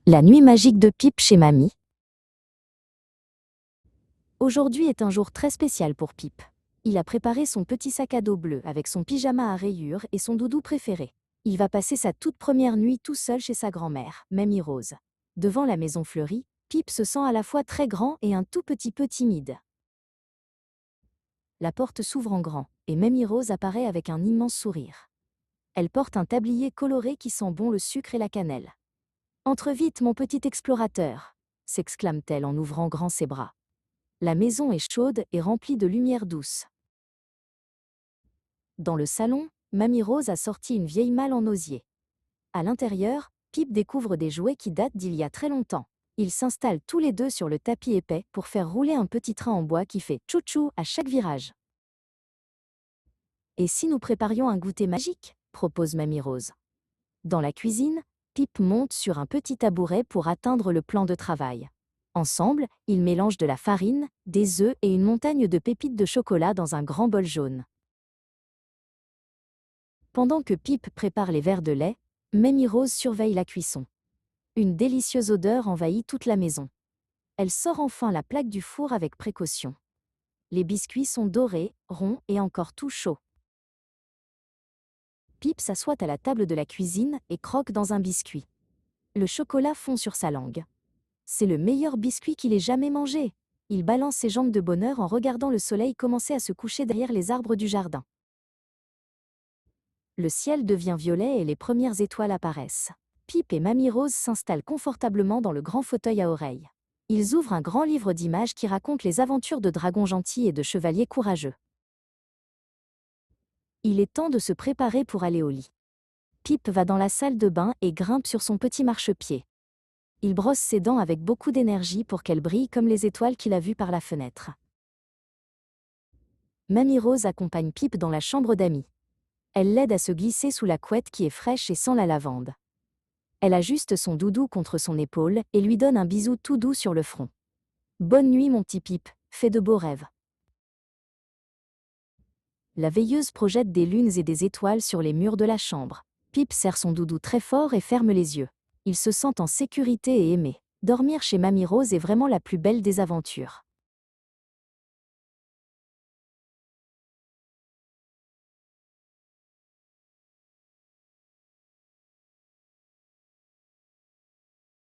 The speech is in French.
La nuit magique de Pip chez Mamie. Aujourd'hui est un jour très spécial pour Pip. Il a préparé son petit sac à dos bleu avec son pyjama à rayures et son doudou préféré. Il va passer sa toute première nuit tout seul chez sa grand-mère, Mamie Rose. Devant la maison fleurie, Pip se sent à la fois très grand et un tout petit peu timide. La porte s'ouvre en grand, et Mamie Rose apparaît avec un immense sourire. Elle porte un tablier coloré qui sent bon le sucre et la cannelle. « Entre vite, mon petit explorateur !» s'exclame-t-elle en ouvrant grand ses bras. La maison est chaude et remplie de lumière douce. Dans le salon, Mamie Rose a sorti une vieille malle en osier. À l'intérieur, Pip découvre des jouets qui datent d'il y a très longtemps. Ils s'installent tous les deux sur le tapis épais pour faire rouler un petit train en bois qui fait tchou-tchou à chaque virage. « Et si nous préparions un goûter magique ?» propose Mamie Rose. Dans la cuisine, Pip monte sur un petit tabouret pour atteindre le plan de travail. Ensemble, ils mélangent de la farine, des œufs et une montagne de pépites de chocolat dans un grand bol jaune. Pendant que Pip prépare les verres de lait, Mamie Rose surveille la cuisson. Une délicieuse odeur envahit toute la maison. Elle sort enfin la plaque du four avec précaution. Les biscuits sont dorés, ronds et encore tout chauds. Pip s'assoit à la table de la cuisine et croque dans un biscuit. Le chocolat fond sur sa langue. C'est le meilleur biscuit qu'il ait jamais mangé. Il balance ses jambes de bonheur en regardant le soleil commencer à se coucher derrière les arbres du jardin. Le ciel devient violet et les premières étoiles apparaissent. Pip et Mamie Rose s'installent confortablement dans le grand fauteuil à oreilles. Ils ouvrent un grand livre d'images qui raconte les aventures de dragons gentils et de chevaliers courageux. Il est temps de se préparer pour aller au lit. Pip va dans la salle de bain et grimpe sur son petit marchepied. Il brosse ses dents avec beaucoup d'énergie pour qu'elles brillent comme les étoiles qu'il a vues par la fenêtre. Mamie Rose accompagne Pip dans la chambre d'Amy. Elle l'aide à se glisser sous la couette qui est fraîche et sent la lavande. Elle ajuste son doudou contre son épaule et lui donne un bisou tout doux sur le front. « Bonne nuit mon petit Pip, fais de beaux rêves. » La veilleuse projette des lunes et des étoiles sur les murs de la chambre. Pip serre son doudou très fort et ferme les yeux. Il se sent en sécurité et aimé. Dormir chez Mamie Rose est vraiment la plus belle des aventures.